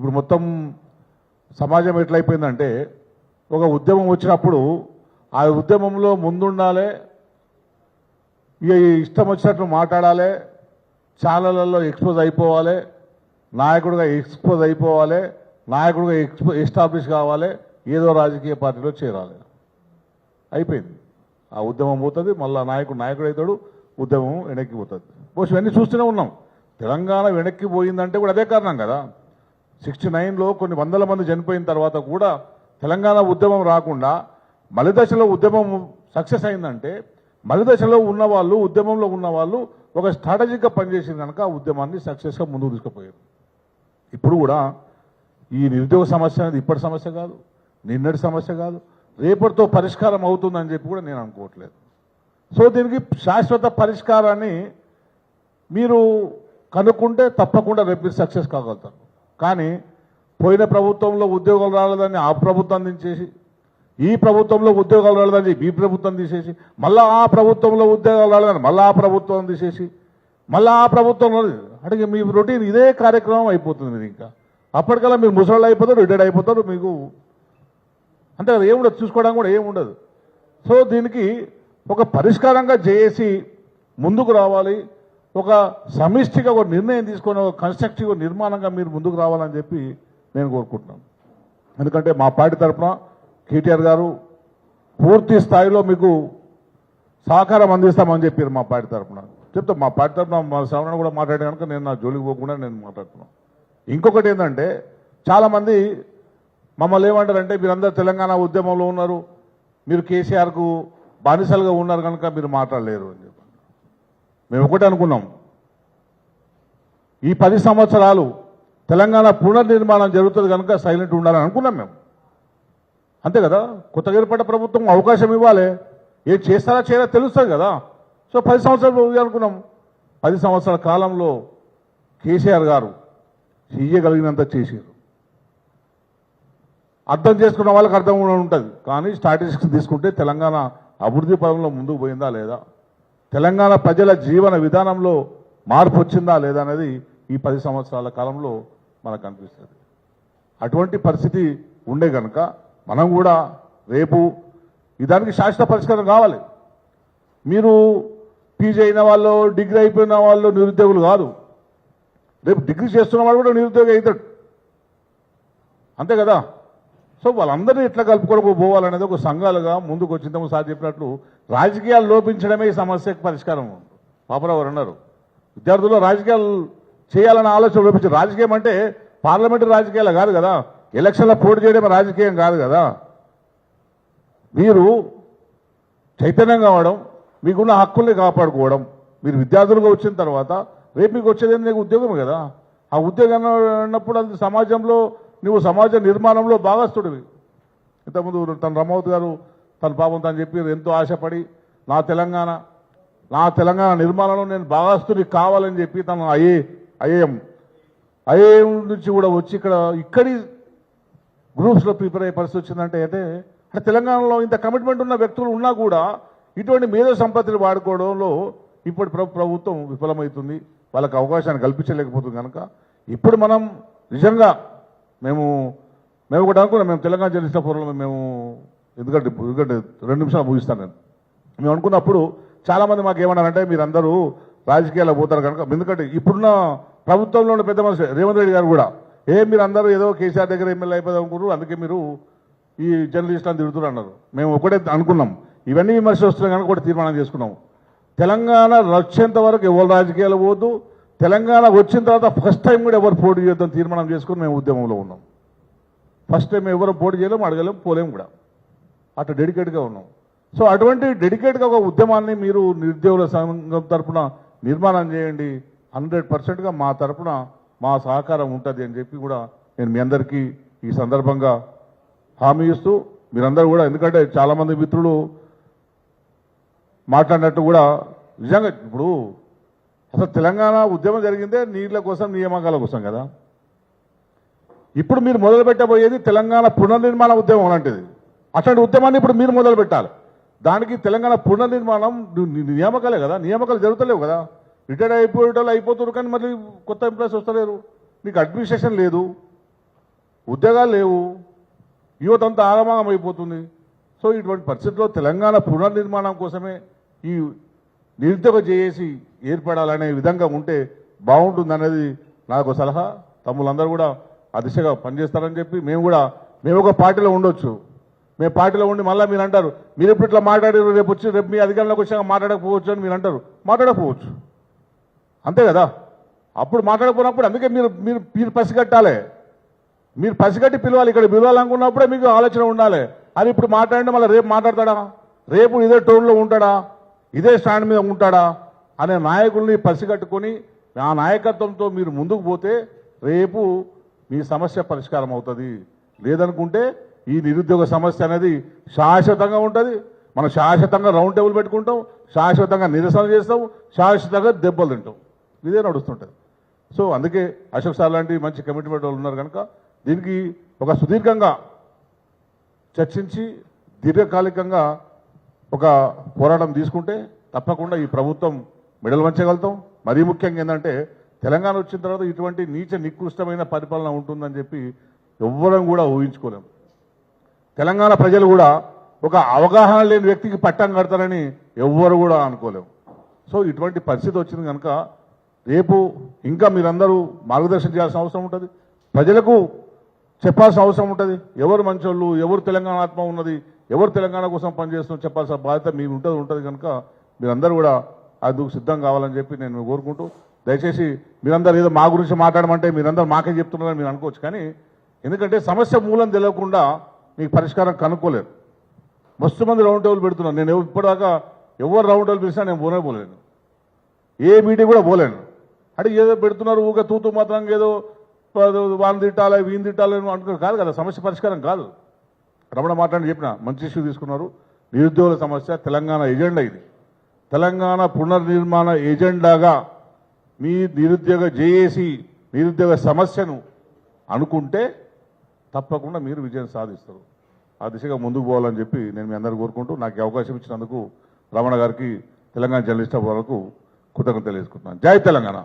ఇప్పుడు మొత్తం సమాజం ఎట్లయిపోయిందంటే ఒక ఉద్యమం వచ్చినప్పుడు ఆ ఉద్యమంలో ముందుండాలి, ఇక ఇష్టం వచ్చినట్లు మాట్లాడాలి, ఛానళ్ళల్లో ఎక్స్పోజ్ అయిపోవాలి, నాయకుడిగా ఎక్స్పోజ్ అయిపోవాలి, నాయకుడిగా ఎస్టాబ్లిష్ కావాలి, ఏదో రాజకీయ పార్టీలో చేరాలి. అయిపోయింది. ఆ ఉద్యమం పోతుంది, మళ్ళీ నాయకుడు అవుతాడు, ఉద్యమం వెనక్కి పోతుంది. బహుశా ఇవన్నీ చూస్తూనే ఉన్నాం. తెలంగాణ వెనక్కి పోయిందంటే కూడా అదే కారణం కదా. 69లో కొన్ని వందల మంది చనిపోయిన తర్వాత కూడా తెలంగాణ ఉద్యమం రాకుండా మలిదశలో ఉద్యమం సక్సెస్ అయిందంటే మలిదశలో ఉన్నవాళ్ళు, ఉద్యమంలో ఉన్నవాళ్ళు ఒక స్ట్రాటజిక్గా పనిచేసింది కనుక ఆ ఉద్యమాన్ని సక్సెస్గా ముందుకు తీసుకుపోయారు. ఇప్పుడు కూడా ఈ నిరుద్యోగ సమస్య అనేది ఇప్పటి సమస్య కాదు, నిన్నటి సమస్య కాదు, రేపటితో పరిష్కారం అవుతుందని చెప్పి కూడా నేను అనుకోవట్లేదు. సో దీనికి శాశ్వత పరిష్కారాన్ని మీరు కనుక్కుంటే తప్పకుండా రేపు మీరు సక్సెస్ కాగలుగుతారు. కానీ పోయిన ప్రభుత్వంలో ఉద్యోగాలు రాలేదని ఆ ప్రభుత్వం తీసేసి, ఈ ప్రభుత్వంలో ఉద్యోగాలు రాలేదని ఈ ప్రభుత్వం తీసేసి, మళ్ళీ ఆ ప్రభుత్వంలో ఉద్యోగాలు రాలేదని మళ్ళీ ఆ ప్రభుత్వం తీసేసి, మళ్ళీ ఆ ప్రభుత్వం అడిగి మీ రొటీన్ ఇదే కార్యక్రమం అయిపోతుంది. మీరు ఇంకా అప్పటికల్లా మీరు ముసళ్ళు అయిపోతారు, రిటైర్డ్ అయిపోతారు, మీకు అంతే కదా, ఏముండదు, చూసుకోవడానికి కూడా ఏముండదు. సో దీనికి ఒక పరిష్కారంగా చేసి ముందుకు రావాలి, ఒక సమిష్టిగా ఒక నిర్ణయం తీసుకొని ఒక కన్స్ట్రక్టివ్ నిర్మాణంగా మీరు ముందుకు రావాలని చెప్పి నేను కోరుకుంటున్నాను. ఎందుకంటే మా పార్టీ తరఫున కేటీఆర్ గారు పూర్తి స్థాయిలో మీకు సహకారం అందిస్తామని చెప్పారు. మా పార్టీ తరఫున చెప్తాం, మా పార్టీ తరఫున మా శ్రవణ కూడా మాట్లాడే కనుక నేను నా జోలికి పోకుండా నేను మాట్లాడుతున్నాను. ఇంకొకటి ఏంటంటే చాలామంది మమ్మల్ని ఏమంటారంటే మీరందరూ తెలంగాణ ఉద్యమంలో ఉన్నారు, మీరు కేసీఆర్కు బానిసలుగా ఉన్నారు కనుక మీరు మాట్లాడలేరు అని చెప్పి. మేము ఒకటే అనుకున్నాం, ఈ 10 సంవత్సరాలు తెలంగాణ పునర్నిర్మాణం జరుగుతుంది కనుక సైలెంట్ ఉండాలని అనుకున్నాం మేము. అంతే కదా, కొత్తగా ఏర్పడ్డ ప్రభుత్వం అవకాశం ఇవ్వాలి, ఏం చేస్తారా చేయరా తెలుస్తుంది కదా. సో 10 సంవత్సరాలు అనుకున్నాం. 10 సంవత్సరాల కాలంలో కేసీఆర్ గారు చెయ్యగలిగినంత చేశారు. అర్థం చేసుకున్న వాళ్ళకి అర్థం కూడా ఉంటుంది. కానీ స్టాటిస్టిక్స్ తీసుకుంటే తెలంగాణ అభివృద్ధి పదంలో ముందుకు పోయిందా లేదా, తెలంగాణ ప్రజల జీవన విధానంలో మార్పు వచ్చిందా లేదా అనేది ఈ 10 సంవత్సరాల కాలంలో మనకు అనిపిస్తుంది. అటువంటి పరిస్థితి ఉండే కనుక మనం కూడా రేపు దానికి శాశ్వత పరిష్కారం కావాలి. మీరు పీజీ అయిన వాళ్ళు, డిగ్రీ అయిపోయిన వాళ్ళు నిరుద్యోగులు కాదు, రేపు డిగ్రీ చేస్తున్న వాళ్ళు కూడా నిరుద్యోగి అవుతాడు. అంతే కదా. సో వాళ్ళందరినీ ఎట్లా కలుపుకొని పోవాలనేది ఒక సంఘాలుగా ముందుకు వచ్చిందాము. సార్ చెప్పినట్లు రాజకీయాలు లోపించడమే ఈ సమస్యకు పరిష్కారం. పాపరావు గారు అన్నారు, విద్యార్థుల్లో రాజకీయాలు చేయాలన్న ఆలోచన లోపించారు. రాజకీయం అంటే పార్లమెంటరీ రాజకీయాలు కాదు కదా, ఎలక్షన్లో పోటీ చేయడం రాజకీయం కాదు కదా. మీరు చైతన్యం కావడం, మీకున్న హక్కుల్ని కాపాడుకోవడం, మీరు విద్యార్థులుగా వచ్చిన తర్వాత రేపు మీకు వచ్చేది నీకు ఉద్యోగమే కదా. ఆ ఉద్యోగం అన్నప్పుడు అది సమాజంలో నువ్వు సమాజ నిర్మాణంలో భాగస్తుడివి. ఇంతకుముందు తన రమౌత్ గారు తన పాపం తను చెప్పి ఎంతో ఆశపడి నా తెలంగాణ నిర్మాణంలో నేను భాగస్తుని కావాలని చెప్పి తను ఐఏఎం నుంచి కూడా వచ్చి ఇక్కడి గ్రూప్స్లో ప్రిపేర్ అయ్యే పరిస్థితి వచ్చిందంటే అంటే తెలంగాణలో ఇంత కమిట్మెంట్ ఉన్న వ్యక్తులు ఉన్నా కూడా ఇటువంటి మేధో సంపత్తిని వాడుకోవడంలో ఇప్పుడు ప్రభుత్వం విఫలమవుతుంది, వాళ్ళకి అవకాశాన్ని కల్పించలేకపోతుంది. కనుక ఇప్పుడు మనం నిజంగా మేము కూడా అనుకున్నాం, మేము తెలంగాణ జర్నలిస్టుల ఫోరంలో మేము ఎందుకంటే 2 నిమిషాలు ముగిస్తాను నేను. మేము అనుకున్నప్పుడు చాలామంది మాకు ఏమన్నారంటే మీరందరూ రాజకీయాల్లో పోతారు కనుక, ఎందుకంటే ఇప్పుడున్న ప్రభుత్వంలో ఉన్న పెద్ద మనిషి రేవంత్ రెడ్డి గారు కూడా మీరు అందరూ ఏదో కేసీఆర్ దగ్గర ఎమ్మెల్యే అయిపోదాం అనుకున్నారు, అందుకే మీరు ఈ జర్నలిస్టులను తిడుతున్నారు అన్నారు. మేము ఒకటే అనుకున్నాం, ఇవన్నీ విమర్శలు వస్తున్నాయి కనుక కూడా తీర్మానం చేసుకున్నాం, తెలంగాణ వచ్చేంత వరకు ఎవరు రాజకీయాలు పోవద్దు, తెలంగాణ వచ్చిన తర్వాత ఫస్ట్ టైం కూడా ఎవరు పోటీ చేద్దాం తీర్మానం చేసుకుని మేము ఉద్యమంలో ఉన్నాం. ఫస్ట్ టైం ఎవరు పోటీ చేయలేము, అడగలేము, పోలేము కూడా, అట్లా డెడికేట్గా ఉన్నాం. సో అటువంటి డెడికేట్గా ఒక ఉద్యమాన్ని మీరు నిరుద్యోగుల సంఘం తరఫున నిర్మాణం చేయండి. 100%గా మా తరఫున మా సహకారం ఉంటుంది అని చెప్పి కూడా నేను మీ అందరికీ ఈ సందర్భంగా హామీ ఇస్తూ, మీరందరూ కూడా, ఎందుకంటే చాలామంది మిత్రులు మాట్లాడినట్టు కూడా నిజంగా ఇప్పుడు అసలు తెలంగాణ ఉద్యమం జరిగిందే నీళ్ల కోసం, నియామకాల కోసం కదా. ఇప్పుడు మీరు మొదలు పెట్టబోయేది తెలంగాణ పునర్నిర్మాణ ఉద్యమం అలాంటిది. అట్లాంటి ఉద్యమాన్ని ఇప్పుడు మీరు మొదలు పెట్టాలి. దానికి తెలంగాణ పునర్నిర్మాణం నియామకాలే కదా, నియామకాలు జరుగుతలేవు కదా. రిటైర్డ్ అయిపోయేటోళ్ళు అయిపోతున్నారు కానీ మళ్ళీ కొత్త ఎంప్లాయీస్ వస్తలేరు, నీకు అడ్మినిస్ట్రేషన్ లేదు, ఉద్యోగాలు లేవు, యువత అంతా ఆగమాగం అయిపోతుంది. సో ఇటువంటి పరిస్థితుల్లో తెలంగాణ పునర్నిర్మాణం కోసమే ఈ నిరుద్యోగ జేఏసీ ఏర్పడాలనే విధంగా ఉంటే బాగుంటుందనేది నాకు సలహా. తమ్ముళ్ళందరూ కూడా ఆ దిశగా పనిచేస్తారని చెప్పి మేము ఒక పార్టీలో ఉండొచ్చు. మేము పార్టీలో ఉండి మళ్ళీ మీరు అంటారు మీరు ఇప్పుడు ఇట్లా మాట్లాడారు, రేపు మీ అధికారంలోకి వచ్చాక మాట్లాడకపోవచ్చు అని మీరు అంటారు. మాట్లాడకపోవచ్చు, అంతే కదా. అప్పుడు మాట్లాడకపోయినప్పుడు అందుకే మీరు పసిగట్టాలి. మీరు పసిగట్టి పిలవాలి. ఇక్కడ పిలవాలనుకున్నప్పుడే మీకు ఆలోచన ఉండాలి. అది ఇప్పుడు మాట్లాడితే మళ్ళీ రేపు మాట్లాడతాడా, రేపు ఇదే టోన్లో ఉంటాడా, ఇదే స్టాండ్ మీద ఉంటాడా అనే నాయకుల్ని పసిగట్టుకొని ఆ నాయకత్వంతో మీరు ముందుకు పోతే రేపు మీ సమస్య పరిష్కారం అవుతుంది. లేదనుకుంటే ఈ నిరుద్యోగ సమస్య అనేది శాశ్వతంగా ఉంటుంది. మనం శాశ్వతంగా రౌండ్ టేబుల్ పెట్టుకుంటాం, శాశ్వతంగా నిరసన చేస్తాం, శాశ్వతంగా దెబ్బలు తింటాం. ఇదే నడుస్తుంటుంది. సో అందుకే అశోక్ సార్ లాంటి మంచి కమిట్మెంట్ వాళ్ళు ఉన్నారు కనుక దీనికి ఒక సుదీర్ఘంగా చర్చించి దీర్ఘకాలికంగా ఒక పోరాటం తీసుకుంటే తప్పకుండా ఈ ప్రభుత్వం మెడలు వంచగలుగుతాం. మరీ ముఖ్యంగా ఏంటంటే తెలంగాణ వచ్చిన తర్వాత ఇటువంటి నీచ నికృష్టమైన పరిపాలన ఉంటుందని చెప్పి ఎవ్వరం కూడా ఊహించుకోలేం. తెలంగాణ ప్రజలు కూడా ఒక అవగాహన లేని వ్యక్తికి పట్టం కడతారని ఎవ్వరు కూడా అనుకోలేం. సో ఇటువంటి పరిస్థితి వచ్చింది కనుక రేపు ఇంకా మీరందరూ మార్గదర్శనం చేయాల్సిన అవసరం ఉంటుంది. ప్రజలకు చెప్పాల్సిన అవసరం ఉంటుంది. ఎవరు మంచోళ్ళు, ఎవరు తెలంగాణ ఆత్మ ఉన్నది, ఎవరు తెలంగాణ కోసం పనిచేస్తున్నారు చెప్పాల్సిన బాధ్యత మీకు ఉంటుంది కనుక మీరందరూ కూడా అందుకు సిద్ధం కావాలని చెప్పి నేను కోరుకుంటూ, దయచేసి మీరందరూ ఏదో మా గురించి మాట్లాడమంటే మీరందరూ మాకే చెప్తున్నారని మీరు అనుకోవచ్చు. కానీ ఎందుకంటే సమస్య మూలం తెలియకుండా మీకు పరిష్కారం కనుక్కోలేరు. మస్తు మంది రౌండ్ టేబుల్ పెడుతున్నాను. నేను ఇప్పటిదాకా ఎవరు రౌండ్ టేబుల్ పిలిచినా నేను పోలేను, ఏ మీటింగ్ కూడా పోలేను. అంటే ఏదో పెడుతున్నారు ఊగా తూతూ మాత్రం ఏదో వాళ్ళని తిట్టాలి వీని తిట్టాలి అనుకున్నారు కాదు కదా. సమస్య పరిష్కారం కాదు. రమణ మాట్లాడి చెప్పిన మంచి ఇష్యూ తీసుకున్నారు. నిరుద్యోగుల సమస్య తెలంగాణ ఎజెండా. ఇది తెలంగాణ పునర్నిర్మాణ ఎజెండాగా మీ నిరుద్యోగ జేఏసీ నిరుద్యోగ సమస్యను అనుకుంటే తప్పకుండా మీరు విజయం సాధిస్తారు. ఆ దిశగా ముందుకు పోవాలని చెప్పి నేను మీ అందరూ కోరుకుంటూ నాకు ఈ అవకాశం ఇచ్చినందుకు రమణ గారికి, తెలంగాణ జర్నలిస్ట్ వాళ్ళకు కృతజ్ఞతలు తెలుసుకుంటున్నాను. జై తెలంగాణ.